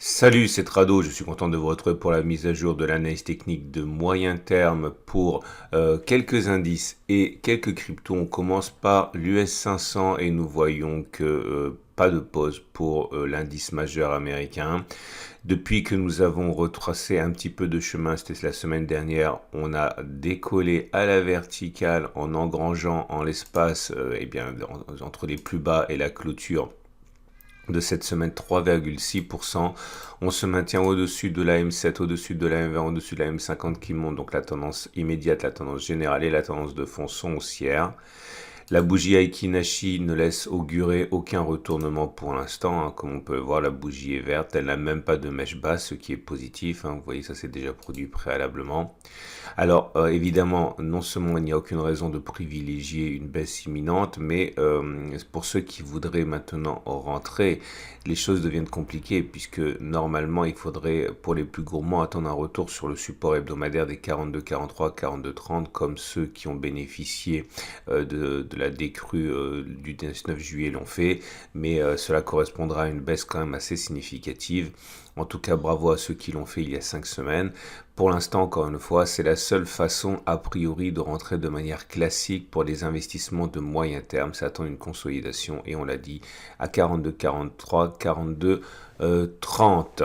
Salut, c'est Trado, je suis content de vous retrouver pour la mise à jour de l'analyse technique de moyen terme pour quelques indices et quelques cryptos. On commence par l'US 500 et nous voyons que pas de pause pour l'indice majeur américain. Depuis que nous avons retracé un petit peu de chemin, c'était la semaine dernière, on a décollé à la verticale en engrangeant en l'espace entre les plus bas et la clôture de cette semaine 3,6%. On se maintient au-dessus de la M7, au-dessus de la M20, au-dessus de la M50 qui monte. Donc la tendance immédiate, la tendance générale et la tendance de fond sont haussières. La bougie Aiki-Nashi ne laisse augurer aucun retournement pour l'instant. Comme on peut le voir, la bougie est verte. Elle n'a même pas de mèche basse, ce qui est positif. Vous voyez, ça s'est déjà produit préalablement. Alors, évidemment, non seulement il n'y a aucune raison de privilégier une baisse imminente, mais pour ceux qui voudraient maintenant rentrer, les choses deviennent compliquées puisque normalement, il faudrait, pour les plus gourmands, attendre un retour sur le support hebdomadaire des 42,43, 42,30, comme ceux qui ont bénéficié de la décrue du 19 juillet l'ont fait, mais cela correspondra à une baisse quand même assez significative. En tout cas, bravo à ceux qui l'ont fait il y a 5 semaines. Pour l'instant, encore une fois, c'est la seule façon, a priori, de rentrer de manière classique pour les investissements de moyen terme. Ça attend une consolidation et on l'a dit à 42, 43, 42, 30.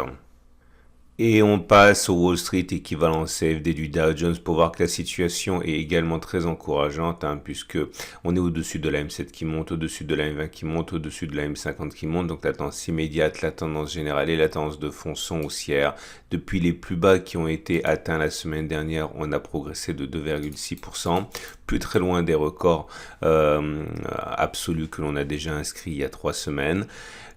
Et on passe au Wall Street équivalent CFD du Dow Jones pour voir que la situation est également très encourageante, puisque on est au-dessus de la M7 qui monte, au-dessus de la M20 qui monte, au-dessus de la M50 qui monte. Donc la tendance immédiate, la tendance générale et la tendance de fond sont haussières. Depuis les plus bas qui ont été atteints la semaine dernière, on a progressé de 2,6%, plus très loin des records absolus que l'on a déjà inscrits il y a 3 semaines.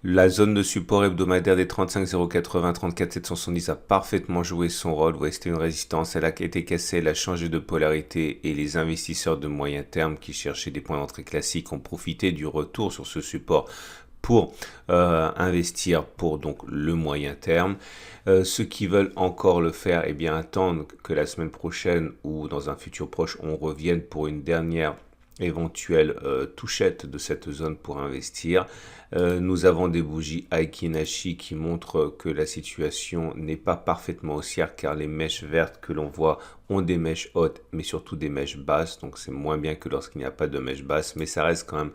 La zone de support hebdomadaire des 35,080, 34,770 a parfaitement joué son rôle. Vous voyez, c'était une résistance. Elle a été cassée, elle a changé de polarité et les investisseurs de moyen terme qui cherchaient des points d'entrée classiques ont profité du retour sur ce support pour investir pour donc le moyen terme. Ceux qui veulent encore le faire, eh bien attendre que la semaine prochaine ou dans un futur proche, on revienne pour une dernière éventuelle touchette de cette zone pour investir. Nous avons des bougies Aiki-Nashi qui montrent que la situation n'est pas parfaitement haussière car les mèches vertes que l'on voit ont des mèches hautes mais surtout des mèches basses, donc c'est moins bien que lorsqu'il n'y a pas de mèches basses, mais ça reste quand même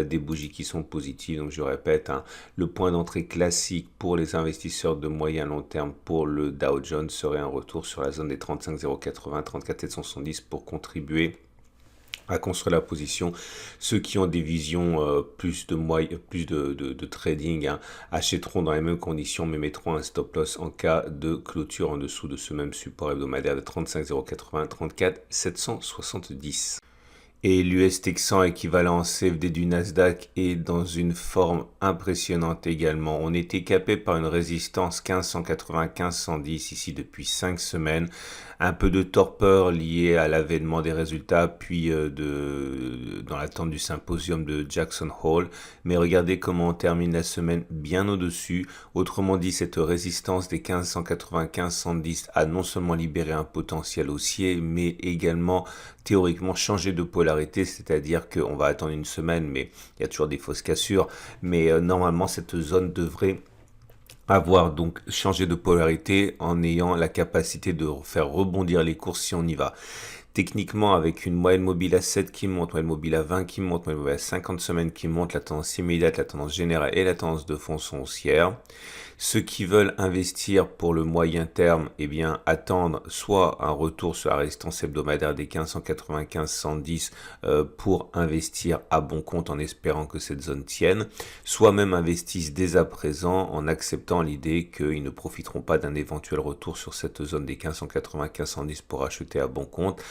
des bougies qui sont positives. Donc je répète, le point d'entrée classique pour les investisseurs de moyen long terme pour le Dow Jones serait un retour sur la zone des 35,080, 34,770 pour contribuer à construire la position. Ceux qui ont des visions plus de trading achèteront dans les mêmes conditions mais mettront un stop loss en cas de clôture en dessous de ce même support hebdomadaire de 35,080, 34,770. Et l'US Texan équivalent CFD du Nasdaq est dans une forme impressionnante également. On était capé par une résistance 1580, 1510 ici depuis 5 semaines. Un peu de torpeur liée à l'avènement des résultats, puis dans l'attente du symposium de Jackson Hole. Mais regardez comment on termine la semaine bien au-dessus. Autrement dit, cette résistance des 1580, 1510 a non seulement libéré un potentiel haussier, mais également théoriquement changé de polarité, c'est-à-dire qu'on va attendre une semaine, mais il y a toujours des fausses cassures, mais normalement cette zone devrait avoir donc changé de polarité en ayant la capacité de faire rebondir les cours si on y va. Techniquement, avec une moyenne mobile à 7 qui monte, moyenne mobile à 20 qui monte, moyenne mobile à 50 semaines qui monte, la tendance immédiate, la tendance générale et la tendance de fond sont haussières. Ceux qui veulent investir pour le moyen terme, eh bien, attendre soit un retour sur la résistance hebdomadaire des 1595-110 pour investir à bon compte en espérant que cette zone tienne, soit même investissent dès à présent en acceptant l'idée qu'ils ne profiteront pas d'un éventuel retour sur cette zone des 1595-110 pour acheter à bon compte.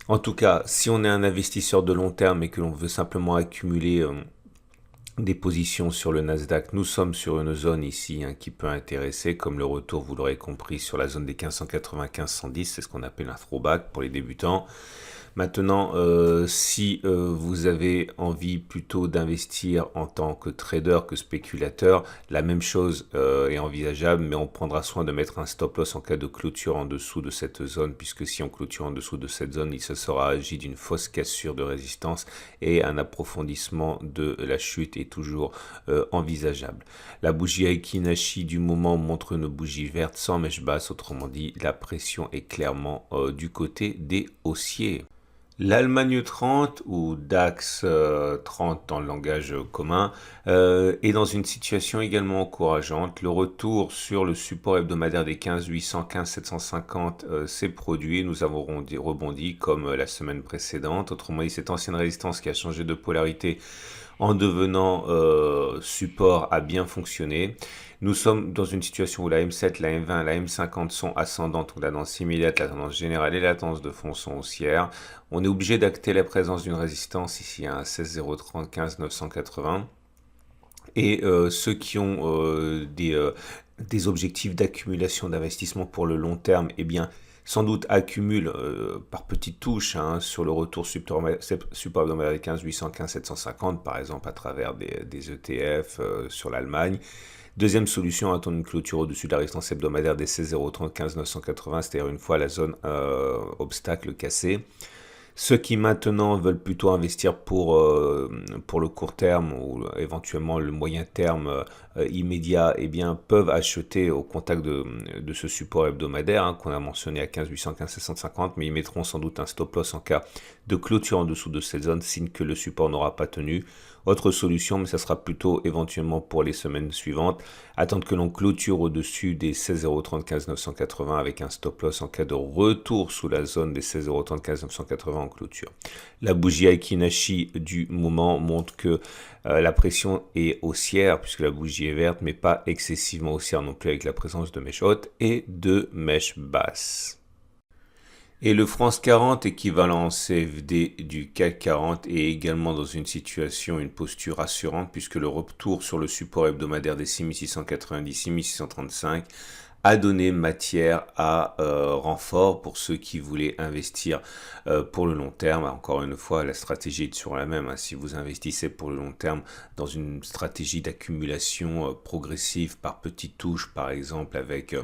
En tout cas, si on est un investisseur de long terme et que l'on veut simplement accumuler des positions sur le Nasdaq, nous sommes sur une zone ici qui peut intéresser, comme le retour, vous l'aurez compris, sur la zone des 1580-1510, c'est ce qu'on appelle un throwback pour les débutants. Maintenant, si vous avez envie plutôt d'investir en tant que trader que spéculateur, la même chose est envisageable, mais on prendra soin de mettre un stop loss en cas de clôture en dessous de cette zone, puisque si on clôture en dessous de cette zone, il se sera agi d'une fausse cassure de résistance et un approfondissement de la chute est toujours envisageable. La bougie Aiki-Nashi du moment montre une bougie verte sans mèche basse, autrement dit, la pression est clairement du côté des haussiers. L'Allemagne 30 ou DAX 30 dans le langage commun est dans une situation également encourageante. Le retour sur le support hebdomadaire des 15 800, 15 750 s'est produit. Nous avons rebondi comme la semaine précédente. Autrement dit, cette ancienne résistance qui a changé de polarité en devenant support a bien fonctionné. Nous sommes dans une situation où la M7, la M20, la M50 sont ascendantes, donc la tendance immédiate, la tendance générale et la tendance de fond sont haussières. On est obligé d'acter la présence d'une résistance ici à 16 030 15 980. Et ceux qui ont des objectifs d'accumulation d'investissement pour le long terme, eh bien, sans doute accumulent par petites touches sur le retour support hebdomadaire des 15 800, 15 750, par exemple à travers des ETF sur l'Allemagne. Deuxième solution, attendre une clôture au-dessus de la résistance hebdomadaire des 16 030, 15 980, c'est-à-dire une fois la zone obstacle cassée. Ceux qui maintenant veulent plutôt investir pour le court terme ou éventuellement le moyen terme immédiat, eh bien, peuvent acheter au contact de ce support hebdomadaire qu'on a mentionné à 15 800, 15 750, mais ils mettront sans doute un stop loss en cas de clôture en dessous de cette zone, signe que le support n'aura pas tenu. Autre solution, mais ça sera plutôt éventuellement pour les semaines suivantes, attendre que l'on clôture au-dessus des 16 030, 15 980 avec un stop loss en cas de retour sous la zone des 16 030, 15 980 en clôture. La bougie Aiki-Nashi du moment montre que la pression est haussière puisque la bougie est verte, mais pas excessivement haussière non plus avec la présence de mèches hautes et de mèches basses. Et le France 40, équivalent en CFD du CAC 40, est également dans une situation, une posture rassurante, puisque le retour sur le support hebdomadaire des 6690, 6635 a donné matière à renfort pour ceux qui voulaient investir pour le long terme. Encore une fois, la stratégie est toujours la même. Si vous investissez pour le long terme dans une stratégie d'accumulation progressive par petites touches, par exemple avec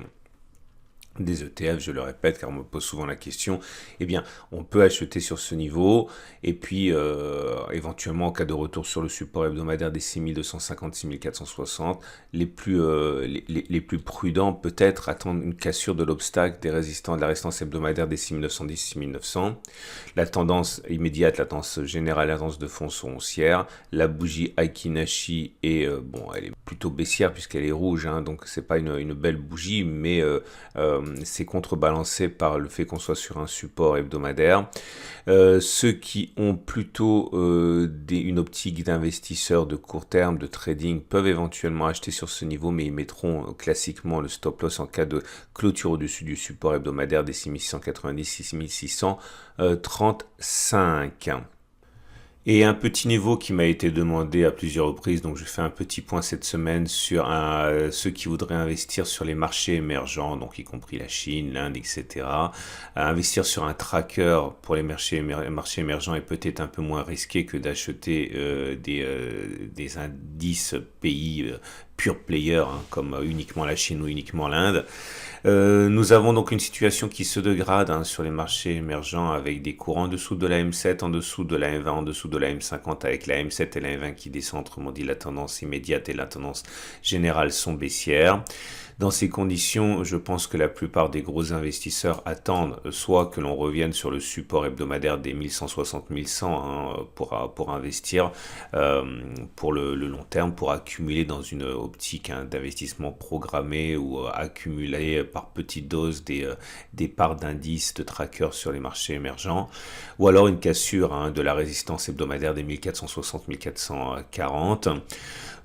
des ETF, je le répète, car on me pose souvent la question, eh bien, on peut acheter sur ce niveau, et puis, éventuellement, en cas de retour sur le support hebdomadaire des 6250, 6460, les plus prudents, peut-être, attendre une cassure de l'obstacle des résistants, de la résistance hebdomadaire des 6910, 6900. La tendance immédiate, la tendance générale, la tendance de fond sont haussières. La bougie Aiki-Nashi est, elle est plutôt baissière, puisqu'elle est rouge, donc c'est pas une belle bougie, mais c'est contrebalancé par le fait qu'on soit sur un support hebdomadaire. Ceux qui ont plutôt une optique d'investisseur de court terme, de trading, peuvent éventuellement acheter sur ce niveau, mais ils mettront classiquement le stop loss en cas de clôture au-dessus du support hebdomadaire des 6690, 6635. Et un petit niveau qui m'a été demandé à plusieurs reprises, donc je fais un petit point cette semaine sur ceux qui voudraient investir sur les marchés émergents, donc y compris la Chine, l'Inde, etc. Investir sur un tracker pour les marchés émergents est peut-être un peu moins risqué que d'acheter des indices pays pure player, comme uniquement la Chine ou uniquement l'Inde. Nous avons donc une situation qui se dégrade sur les marchés émergents avec des cours en dessous de la M7, en dessous de la M20, en dessous de la M50, avec la M7 et la M20 qui descendent. Autrement dit, la tendance immédiate et la tendance générale sont baissières. Dans ces conditions, je pense que la plupart des gros investisseurs attendent soit que l'on revienne sur le support hebdomadaire des 1160-1100 pour investir pour le long terme, pour accumuler dans une optique d'investissement programmé ou accumuler par petites doses des parts d'indices de trackers sur les marchés émergents, ou alors une cassure de la résistance hebdomadaire des 1460-1440.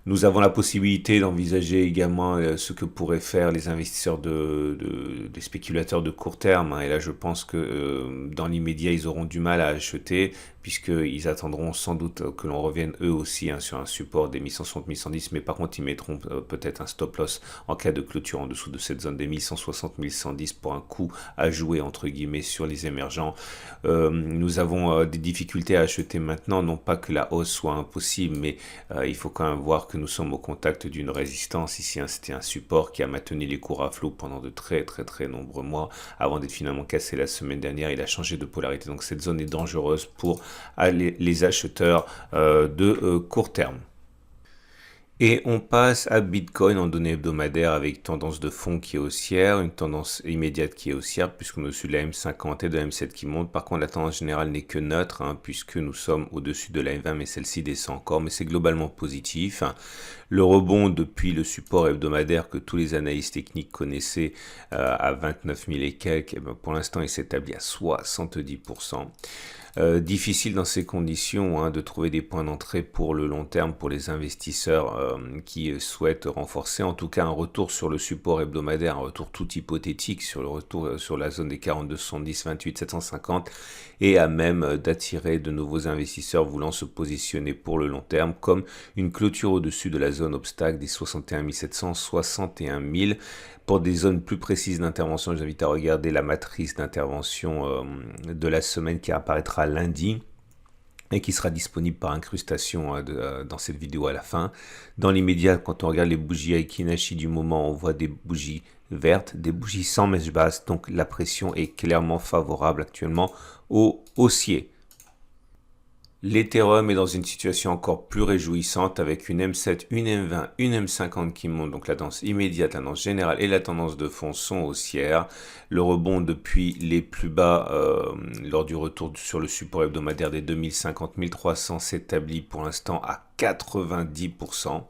Nous avons la possibilité d'envisager également ce que pourraient faire les investisseurs des spéculateurs de court terme, hein. Et là, je pense que dans l'immédiat, ils auront du mal à acheter puisqu'ils attendront sans doute que l'on revienne eux aussi, hein, sur un support des 1160, 1110. Mais par contre, ils mettront peut-être un stop loss en cas de clôture en dessous de cette zone des 1160, 1110 pour un coup à jouer entre guillemets sur les émergents. Nous avons des difficultés à acheter maintenant, non pas que la hausse soit impossible, mais il faut quand même voir que nous sommes au contact d'une résistance ici, hein. C'était un support qui a maintenu les cours à flot pendant de très nombreux mois avant d'être finalement cassé la semaine dernière. Il a changé de polarité, donc cette zone est dangereuse pour les acheteurs de court terme. Et on passe à Bitcoin en données hebdomadaires avec tendance de fond qui est haussière, une tendance immédiate qui est haussière puisqu'on est au-dessus de la M50 et de la M7 qui monte. Par contre, la tendance générale n'est que neutre, hein, puisque nous sommes au-dessus de la M20 mais celle-ci descend encore, mais c'est globalement positif. Le rebond depuis le support hebdomadaire que tous les analystes techniques connaissaient à 29 000 et quelques, et ben pour l'instant il s'établit à 70%. Difficile dans ces conditions, hein, de trouver des points d'entrée pour le long terme pour les investisseurs qui souhaitent renforcer en tout cas un retour sur le support hebdomadaire, un retour tout hypothétique sur le retour sur la zone des 42, 70, 28, 750 et à même d'attirer de nouveaux investisseurs voulant se positionner pour le long terme comme une clôture au-dessus de la zone obstacle des 61 700, 61 000. Pour des zones plus précises d'intervention, j'invite à regarder la matrice d'intervention de la semaine qui apparaîtra lundi et qui sera disponible par incrustation dans cette vidéo à la fin. Dans l'immédiat, quand on regarde les bougies Aiki Nashi du moment, on voit des bougies vertes, des bougies sans mèche basse, donc la pression est clairement favorable actuellement aux haussiers. L'Ethereum est dans une situation encore plus réjouissante avec une M7, une M20, une M50 qui montent, donc la tendance immédiate, la tendance générale et la tendance de fond sont haussières. Le rebond depuis les plus bas lors du retour sur le support hebdomadaire des 2050, 1300 s'établit pour l'instant à 90%.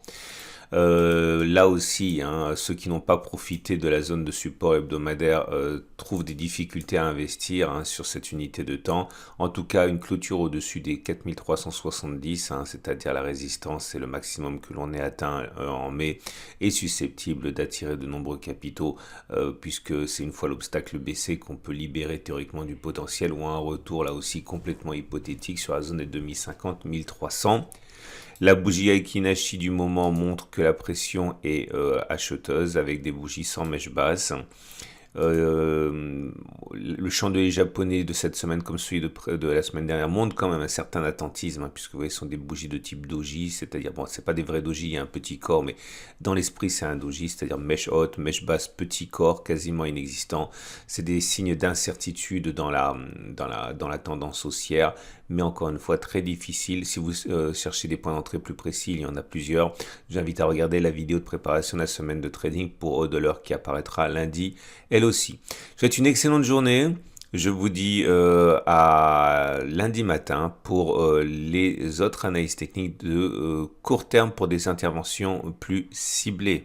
Là aussi, hein, ceux qui n'ont pas profité de la zone de support hebdomadaire trouvent des difficultés à investir, hein, sur cette unité de temps. En tout cas, une clôture au-dessus des 4370, hein, c'est-à-dire la résistance et le maximum que l'on ait atteint en mai, est susceptible d'attirer de nombreux capitaux puisque c'est une fois l'obstacle baissé qu'on peut libérer théoriquement du potentiel ou un retour là aussi complètement hypothétique sur la zone des 2050, 1300. La bougie Aiki Nashi du moment montre que la pression est acheteuse avec des bougies sans mèche basse. Le chandelier japonais de cette semaine comme celui de la semaine dernière montre quand même un certain attentisme, hein, puisque vous voyez ce sont des bougies de type doji, c'est-à-dire, bon, c'est pas des vrais doji, il y a un petit corps, mais dans l'esprit c'est un doji, c'est-à-dire mèche haute, mèche basse, petit corps, quasiment inexistant. C'est des signes d'incertitude dans la tendance haussière, mais encore une fois très difficile. Si vous cherchez des points d'entrée plus précis, il y en a plusieurs. J'invite à regarder la vidéo de préparation de la semaine de trading pour Hodler qui apparaîtra lundi, elle aussi. Je vous souhaite une excellente journée. Je vous dis à lundi matin pour les autres analyses techniques de court terme pour des interventions plus ciblées.